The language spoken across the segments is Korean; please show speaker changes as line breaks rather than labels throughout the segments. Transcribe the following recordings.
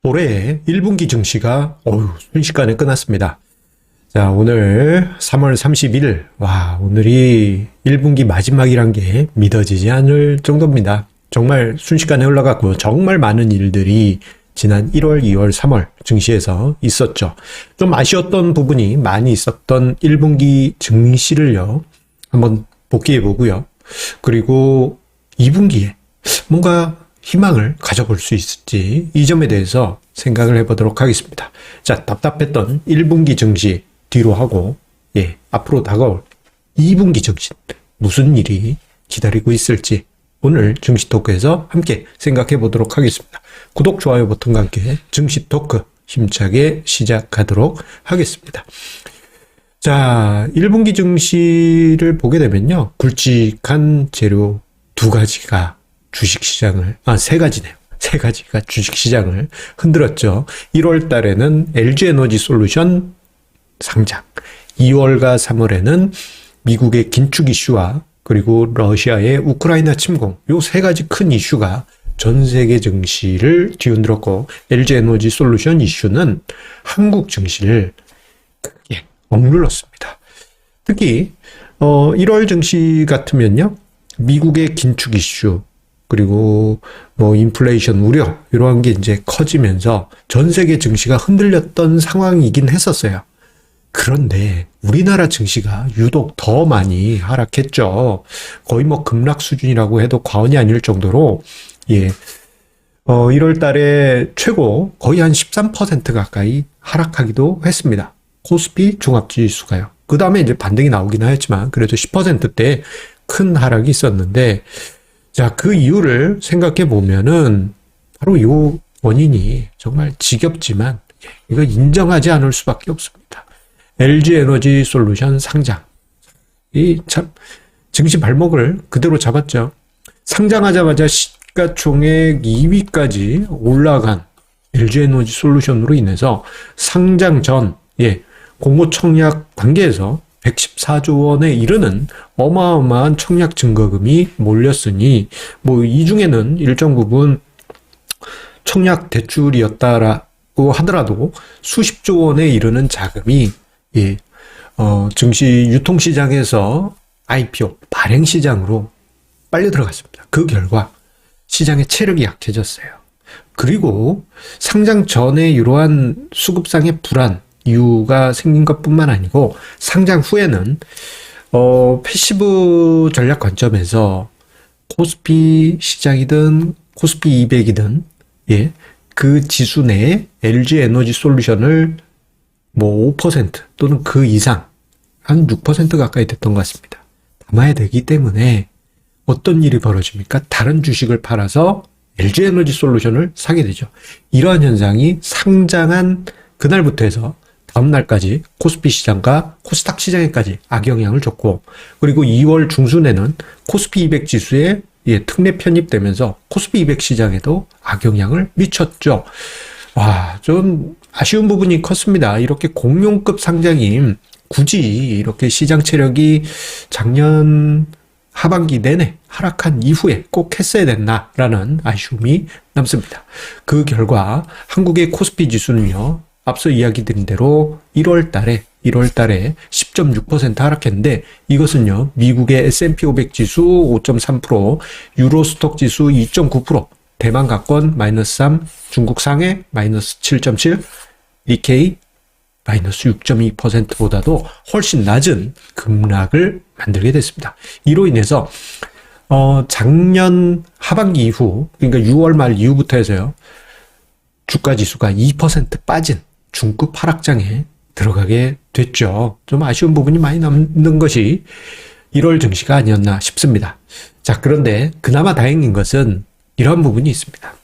올해 1분기 증시가 순식간에 끝났습니다. 자, 오늘 3월 31일. 와, 오늘이 1분기 마지막이란 게 믿어지지 않을 정도입니다. 정말 순식간에 올라갔고 정말 많은 일들이 지난 1월, 2월, 3월 증시에서 있었죠. 좀 아쉬웠던 부분이 많이 있었던 1분기 증시를요, 한번 복귀해 보고요. 그리고 2분기에 뭔가 희망을 가져볼 수 있을지 이 점에 대해서 생각을 해보도록 하겠습니다. 자, 답답했던 1분기 증시 뒤로 하고 앞으로 다가올 2분기 증시 무슨 일이 기다리고 있을지 오늘 증시 토크에서 함께 생각해 보도록 하겠습니다. 구독, 좋아요 버튼과 함께 증시 토크 힘차게 시작하도록 하겠습니다. 자, 1분기 증시를 보게 되면요, 굵직한 재료 두 가지가 세 가지네요. 세 가지가 주식시장을 흔들었죠. 1월 달에는 LG에너지솔루션 상장, 2월과 3월에는 미국의 긴축 이슈와 그리고 러시아의 우크라이나 침공, 요 세 가지 큰 이슈가 전 세계 증시를 뒤흔들었고, LG에너지솔루션 이슈는 한국 증시를 크게 억눌렀습니다. 특히 1월 증시 같으면요, 미국의 긴축 이슈, 그리고 인플레이션 우려 이러한 게 이제 커지면서 전 세계 증시가 흔들렸던 상황이긴 했었어요. 그런데 우리나라 증시가 유독 더 많이 하락했죠. 거의 급락 수준이라고 해도 과언이 아닐 정도로 1월 달에 최고 거의 한 13% 가까이 하락하기도 했습니다. 코스피 종합지수가요. 그 다음에 이제 반등이 나오긴 하였지만 그래도 10%대 큰 하락이 있었는데, 자, 그 이유를 생각해 보면은 바로 이 원인이 정말 지겹지만 이거 인정하지 않을 수밖에 없습니다. LG에너지솔루션 상장. 이 참 증시 발목을 그대로 잡았죠. 상장하자마자 시가총액 2위까지 올라간 LG에너지솔루션으로 인해서 상장 전 공모 청약 단계에서 114조 원에 이르는 어마어마한 청약 증거금이 몰렸으니 이 중에는 일정 부분 청약 대출이었다라고 하더라도 수십조 원에 이르는 자금이 증시 유통시장에서 IPO 발행 시장으로 빨려 들어갔습니다. 그 결과 시장의 체력이 약해졌어요. 그리고 상장 전에 이러한 수급상의 불안 이유가 생긴 것뿐만 아니고, 상장 후에는 패시브 전략 관점에서 코스피 시장이든 코스피 200이든 그 지수 내에 LG에너지솔루션을 5% 또는 그 이상 한 6% 가까이 됐던 것 같습니다. 담아야 되기 때문에 어떤 일이 벌어집니까? 다른 주식을 팔아서 LG에너지솔루션을 사게 되죠. 이러한 현상이 상장한 그날부터 해서 다음 날까지 코스피 시장과 코스닥 시장에까지 악영향을 줬고, 그리고 2월 중순에는 코스피 200 지수에 특례 편입되면서 코스피 200 시장에도 악영향을 미쳤죠. 와, 좀 아쉬운 부분이 컸습니다. 이렇게 공룡급 상장이 굳이 이렇게 시장 체력이 작년 하반기 내내 하락한 이후에 꼭 했어야 됐나라는 아쉬움이 남습니다. 그 결과 한국의 코스피 지수는요, 앞서 이야기 드린 대로 1월 달에 10.6% 하락했는데, 이것은요, 미국의 S&P 500 지수 5.3%, 유로스톡 지수 2.9%, 대만 각권 마이너스 3, 중국 상해 마이너스 7.7, 니케이 마이너스 6.2%보다도 훨씬 낮은 급락을 만들게 됐습니다. 이로 인해서 작년 하반기 이후, 그러니까 6월 말 이후부터 해서요, 주가 지수가 2% 빠진 중급 하락장에 들어가게 됐죠. 좀 아쉬운 부분이 많이 남는 것이 1월 증시가 아니었나 싶습니다. 자, 그런데 그나마 다행인 것은 이러한 부분이 있습니다.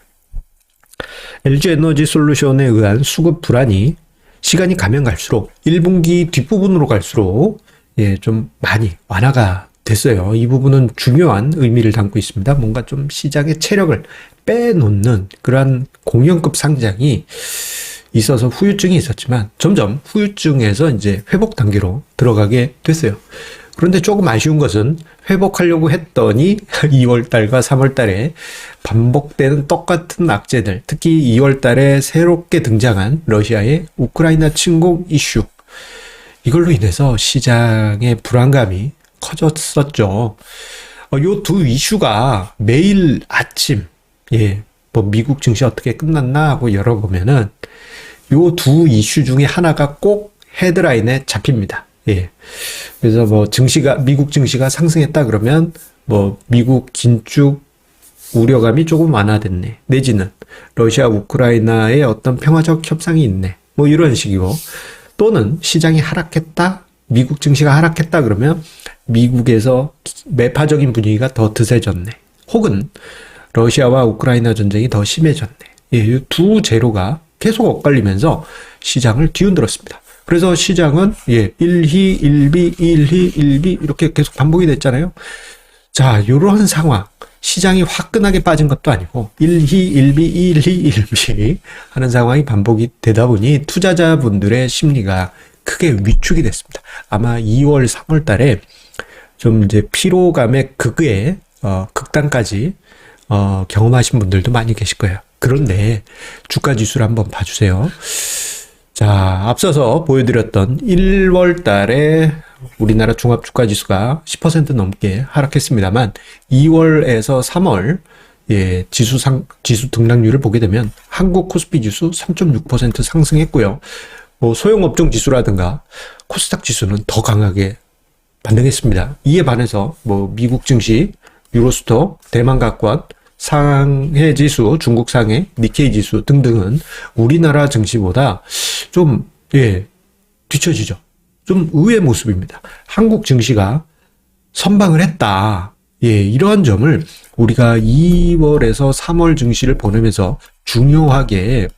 LG에너지솔루션에 의한 수급 불안이 시간이 가면 갈수록 1분기 뒷부분으로 갈수록 좀 많이 완화가 됐어요. 이 부분은 중요한 의미를 담고 있습니다. 뭔가 좀 시장의 체력을 빼놓는 그러한 공룡급 상장이 있어서 후유증이 있었지만 점점 후유증에서 이제 회복 단계로 들어가게 됐어요. 그런데 조금 아쉬운 것은 회복하려고 했더니 2월 달과 3월 달에 반복되는 똑같은 악재들, 특히 2월 달에 새롭게 등장한 러시아의 우크라이나 침공 이슈, 이걸로 인해서 시장의 불안감이 커졌었죠. 요 두 이슈가 매일 아침, 뭐 미국 증시 어떻게 끝났나 하고 열어보면은 요 두 이슈 중에 하나가 꼭 헤드라인에 잡힙니다. 그래서 뭐 미국 증시가 상승했다 그러면 뭐 미국 긴축 우려감이 조금 완화됐네. 내지는 러시아 우크라이나의 어떤 평화적 협상이 있네. 뭐 이런 식이고, 또는 시장이 하락했다, 미국 증시가 하락했다 그러면 미국에서 매파적인 분위기가 더 드세졌네. 혹은 러시아와 우크라이나 전쟁이 더 심해졌네. 이 두 재료가 계속 엇갈리면서 시장을 뒤흔들었습니다. 그래서 시장은 1희, 1비, 1희, 1비 이렇게 계속 반복이 됐잖아요. 자, 이런 상황. 시장이 화끈하게 빠진 것도 아니고 1희, 1비, 1희, 1비 하는 상황이 반복이 되다 보니 투자자분들의 심리가 크게 위축이 됐습니다. 아마 2월, 3월 달에 좀 이제 피로감의 극단까지 경험하신 분들도 많이 계실 거예요. 그런데 주가 지수를 한번 봐주세요. 자, 앞서서 보여드렸던 1월 달에 우리나라 종합주가지수가 10% 넘게 하락했습니다만 2월에서 3월 지수 등락률을 보게 되면 한국 코스피 지수 3.6% 상승했고요. 뭐 소형업종 지수라든가 코스닥 지수는 더 강하게 반등했습니다. 이에 반해서 뭐 미국 증시, 유로스톡, 대만 가권, 상해 지수, 중국 상해, 니케이 지수 등등은 우리나라 증시보다 좀 뒤처지죠. 좀 의외의 모습입니다. 한국 증시가 선방을 했다. 이러한 점을 우리가 2월에서 3월 증시를 보내면서 중요하게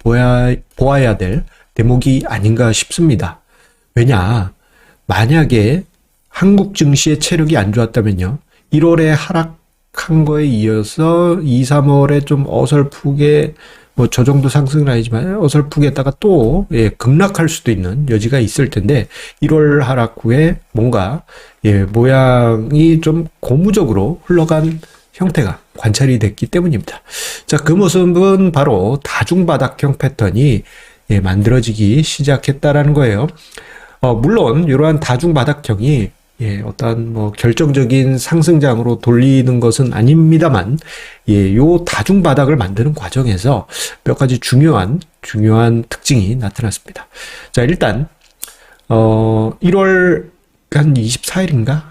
보아야 될 대목이 아닌가 싶습니다. 왜냐, 만약에 한국 증시의 체력이 안 좋았다면요, 1월에 하락한 거에 이어서 2, 3월에 좀 어설프게 뭐 저 정도 상승은 아니지만 어설프게 했다가 또 급락할 수도 있는 여지가 있을 텐데 1월 하락 후에 뭔가 모양이 좀 고무적으로 흘러간 형태가 관찰이 됐기 때문입니다. 자, 그 모습은 바로 다중바닥형 패턴이 만들어지기 시작했다라는 거예요. 물론 이러한 다중바닥형이 어떤 뭐 결정적인 상승장으로 돌리는 것은 아닙니다만, 요 다중바닥을 만드는 과정에서 몇 가지 중요한 특징이 나타났습니다. 자, 일단 1월 한 24일인가?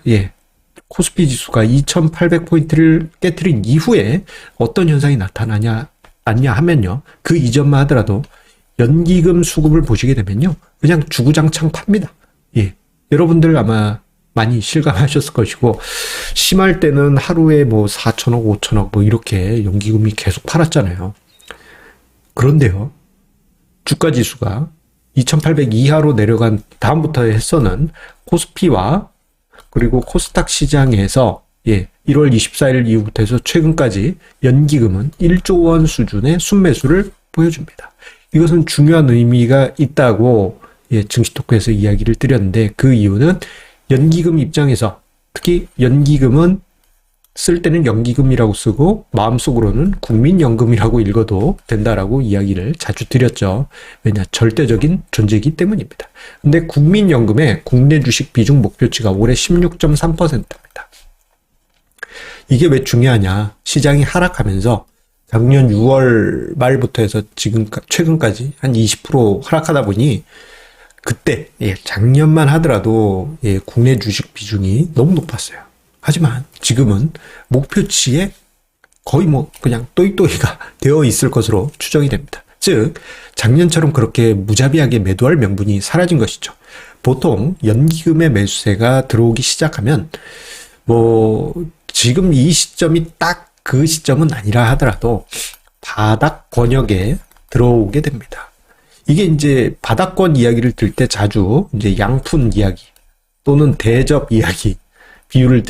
코스피 지수가 2,800포인트를 깨트린 이후에 어떤 현상이 나타나냐 하면요, 그 이전만 하더라도 연기금 수급을 보시게 되면요, 그냥 주구장창 팝니다. 여러분들 아마 많이 실감하셨을 것이고, 심할 때는 하루에 뭐 4천억, 5천억 뭐 이렇게 연기금이 계속 팔았잖아요. 그런데요, 주가 지수가 2,800 이하로 내려간 다음부터 해서는 코스피와 그리고 코스닥 시장에서 1월 24일 이후부터 해서 최근까지 연기금은 1조 원 수준의 순매수를 보여줍니다. 이것은 중요한 의미가 있다고 증시토크에서 이야기를 드렸는데, 그 이유는 연기금 입장에서, 특히 연기금은 쓸 때는 연기금이라고 쓰고 마음속으로는 국민연금이라고 읽어도 된다라고 이야기를 자주 드렸죠. 왜냐, 절대적인 존재이기 때문입니다. 근데 국민연금의 국내 주식 비중 목표치가 올해 16.3%입니다. 이게 왜 중요하냐? 시장이 하락하면서 작년 6월 말부터 해서 최근까지 한 20% 하락하다 보니, 그때 작년만 하더라도 국내 주식 비중이 너무 높았어요. 하지만 지금은 목표치에 거의 뭐 그냥 또이또이가 되어 있을 것으로 추정이 됩니다. 즉, 작년처럼 그렇게 무자비하게 매도할 명분이 사라진 것이죠. 보통 연기금의 매수세가 들어오기 시작하면 뭐 지금 이 시점이 딱 그 시점은 아니라 하더라도 바닥 권역에 들어오게 됩니다. 이게 이제 바닥권 이야기를 들 때 자주 이제 양푼 이야기 또는 대접 이야기 비유를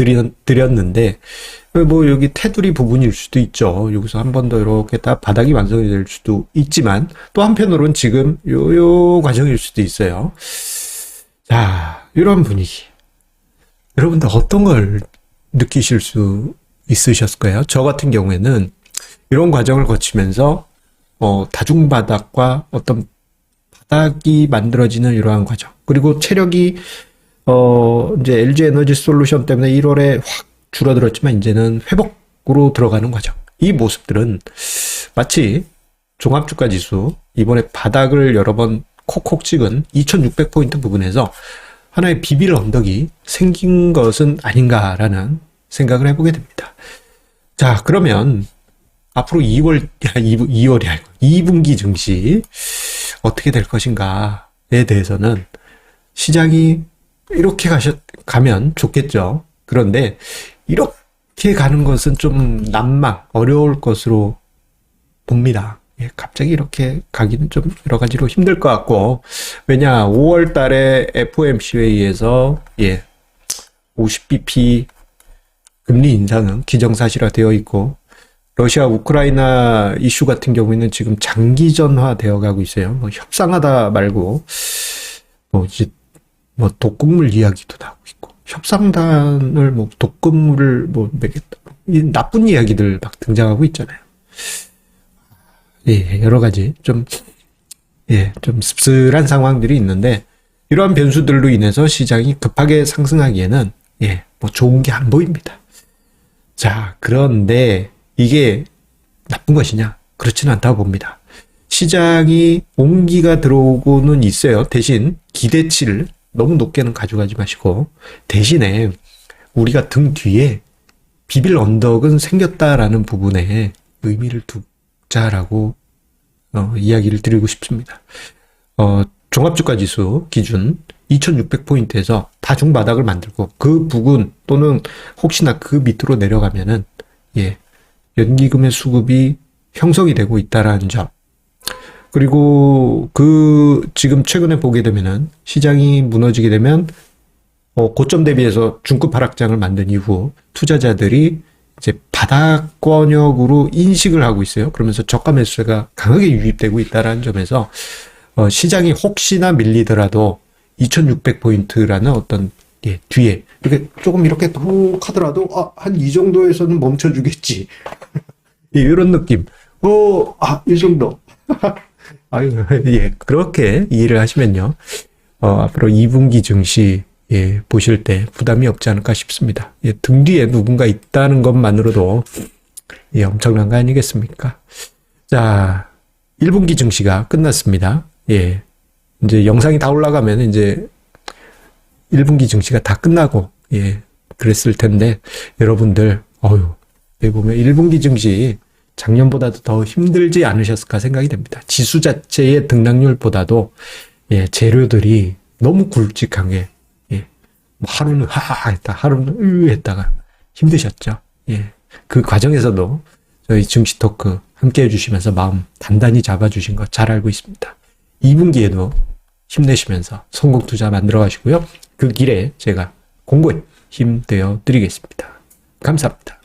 드렸는데, 뭐 여기 테두리 부분일 수도 있죠. 여기서 한 번 더 이렇게 딱 바닥이 완성이 될 수도 있지만, 또 한편으로는 지금 요 과정일 수도 있어요. 자, 이런 분위기. 여러분들 어떤 걸 느끼실 수 있으셨을까요? 저 같은 경우에는 이런 과정을 거치면서 다중바닥과 어떤 바닥이 만들어지는 이러한 과정, 그리고 체력이 이제 LG 에너지 솔루션 때문에 1월에 확 줄어들었지만 이제는 회복으로 들어가는 과정. 이 모습들은 마치 종합주가 지수 이번에 바닥을 여러 번 콕콕 찍은 2600포인트 부분에서 하나의 비빌 언덕이 생긴 것은 아닌가라는 생각을 해보게 됩니다. 자, 그러면 앞으로 2월이 아니고 2분기 증시 어떻게 될 것인가에 대해서는 시장이 이렇게 가면 좋겠죠. 그런데 이렇게 가는 것은 좀 어려울 것으로 봅니다. 예, 갑자기 이렇게 가기는 좀 여러 가지로 힘들 것 같고, 왜냐, 5월 달에 FOMC 회의에서 50bp 금리 인상은 기정사실화 되어 있고, 러시아 우크라이나 이슈 같은 경우에는 지금 장기전화 되어 가고 있어요. 뭐 협상하다 말고 이제 독극물 이야기도 나오고 있고, 협상단을 독극물을 매겠다, 나쁜 이야기들 막 등장하고 있잖아요. 예, 여러 가지 좀 씁쓸한 상황들이 있는데, 이러한 변수들로 인해서 시장이 급하게 상승하기에는 좋은 게 안 보입니다. 자, 그런데 이게 나쁜 것이냐? 그렇지는 않다고 봅니다. 시장이 온기가 들어오고는 있어요. 대신 기대치를 너무 높게는 가져가지 마시고, 대신에 우리가 등 뒤에 비빌 언덕은 생겼다라는 부분에 의미를 두자라고 이야기를 드리고 싶습니다. 종합주가 지수 기준 2600포인트에서 다중바닥을 만들고, 그 부근 또는 혹시나 그 밑으로 내려가면은 연기금의 수급이 형성이 되고 있다라는 점, 그리고 지금 최근에 보게 되면은 시장이 무너지게 되면 고점 대비해서 중급 하락장을 만든 이후 투자자들이 이제 바닥권역으로 인식을 하고 있어요. 그러면서 저가 매수세가 강하게 유입되고 있다라는 점에서 시장이 혹시나 밀리더라도 2600포인트라는 어떤 뒤에 이렇게 조금 이렇게 톡 하더라도 한 이 정도에서는 멈춰주겠지. 이런 느낌. 이 정도. 아유, 그렇게 이해를 하시면요. 앞으로 2분기 증시 보실 때 부담이 없지 않을까 싶습니다. 등 뒤에 누군가 있다는 것만으로도 엄청난 거 아니겠습니까? 자, 1분기 증시가 끝났습니다. 이제 영상이 다 올라가면 이제 1분기 증시가 다 끝나고 그랬을 텐데, 여러분들 보면 1분기 증시 작년보다도 더 힘들지 않으셨을까 생각이 됩니다. 지수 자체의 등락률보다도 재료들이 너무 굵직하게 하루는 했다, 하루는 했다가 힘드셨죠. 그 과정에서도 저희 증시 토크 함께 해주시면서 마음 단단히 잡아주신 거 잘 알고 있습니다. 2분기에도 힘내시면서 성공 투자 만들어 가시고요. 그 길에 제가 공고히 힘 되어 드리겠습니다. 감사합니다.